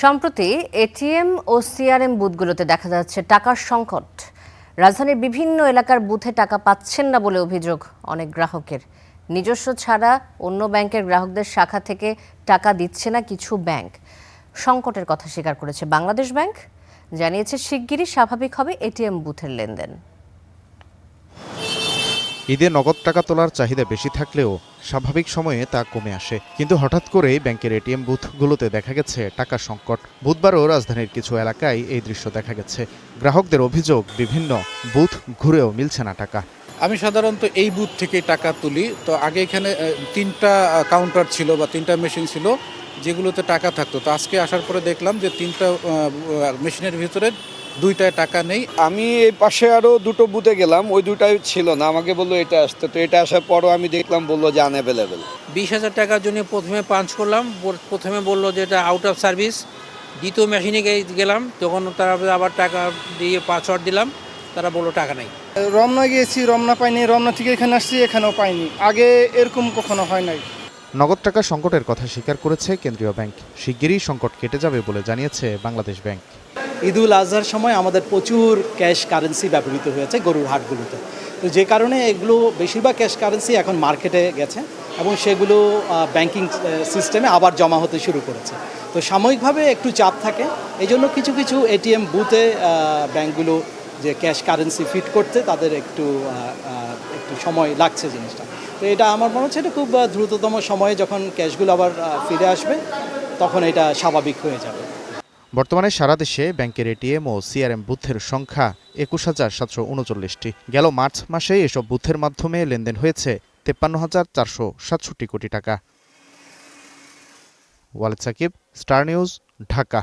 সম্প্রতি এটিএম ও সিআরএম বুথগুলোতে দেখা যাচ্ছে টাকার সংকট। রাজধানীর বিভিন্ন এলাকার বুথে টাকা পাচ্ছেন না বলে অভিযোগ অনেক গ্রাহকের। নিজস্ব ছাড়া অন্য ব্যাংকের গ্রাহকদের শাখা থেকে টাকা দিচ্ছে না কিছু ব্যাংক। সংকটের কথা স্বীকার করেছে বাংলাদেশ ব্যাংক, জানিয়েছে শিগগিরই স্বাভাবিক হবে এটিএম বুথের লেনদেন। ঈদে নগদ টাকা তোলার চাহিদা বেশি থাকলেও স্বাভাবিক সময়ে তা কমে আসে, কিন্তু হঠাৎ করেই ব্যাংকের এটিএম বুথগুলোতে দেখা গেছে টাকার সংকট। বুধবারও রাজধানীর কিছু এলাকায় এই দৃশ্য দেখা গেছে। গ্রাহকদের অভিযোগ, বিভিন্ন বুথ ঘুরেও মিলছে না টাকা। আমি সাধারণত এই বুথ থেকে টাকা তুলি। তো আগে এখানে 3টা কাউন্টার ছিল বা 3টা মেশিন ছিল যেগুলোতে টাকা থাকতো। তো আজকে আসার পরে দেখলাম যে 3টা মেশিনের ভিতরে 2টায় টাকা নেই। আমি এই পাশে আরও 2টো বুথে গেলাম, ওই 2টাই ছিল না। আমাকে বললো এটা আসতে, তো এটা আসার পরও আমি দেখলাম বললো যে আনঅ্যাভেলেবেল। 20,000 টাকার জন্য প্রথমে পাঞ্চ করলাম, প্রথমে বললো যে এটা আউট অফ সার্ভিস। দ্বিতীয় মেশিনে গেলাম, তখন তারা আবার টাকা দিয়ে পাসওয়ার্ড দিলাম, তারা বললো টাকা নেই। রমনা গিয়েছি, রমনা পাইনি, রমনা থেকে এখানে আসছি, এখানেও পাইনি। আগে এরকম কখনো হয় নাই। নগদ টাকা সংকটের কথা স্বীকার করেছে কেন্দ্রীয় ব্যাংক। শিগগিরই সংকট কেটে যাবে বলে জানিয়েছে বাংলাদেশ ব্যাংক। ঈদুল আজহার সময় আমাদের প্রচুর ক্যাশ কারেন্সি ব্যবহৃত হয়েছে গরুর হাটগুলোতে। তো যে কারণে এগুলো বেশিরভাগ ক্যাশ কারেন্সি এখন মার্কেটে গেছে এবং সেগুলো ব্যাংকিং সিস্টেমে আবার জমা হতে শুরু করেছে। তো সাময়িকভাবে একটু চাপ থাকে, এই জন্য কিছু কিছু এটিএম বুথে ব্যাংকগুলো যে ক্যাশ কারেন্সি ফিট করতে তাদের একটু সময় লাগছে জিনিসটা। তো এটা আমার মনে হচ্ছে এটা খুব দ্রুততম সময়ে যখন ক্যাশগুলো আবার ফিরে আসবে তখন এটা স্বাভাবিক হয়ে যাবে। বর্তমানে সারা দেশে ব্যাংকের এটিএম ও সিআরএম বুথের সংখ্যা 21,739টি। গেল মার্চ মাসে এসব বুথের মাধ্যমে লেনদেন হয়েছে 53,467 কোটি টাকা। Walid Sakib, Star News, Dhaka.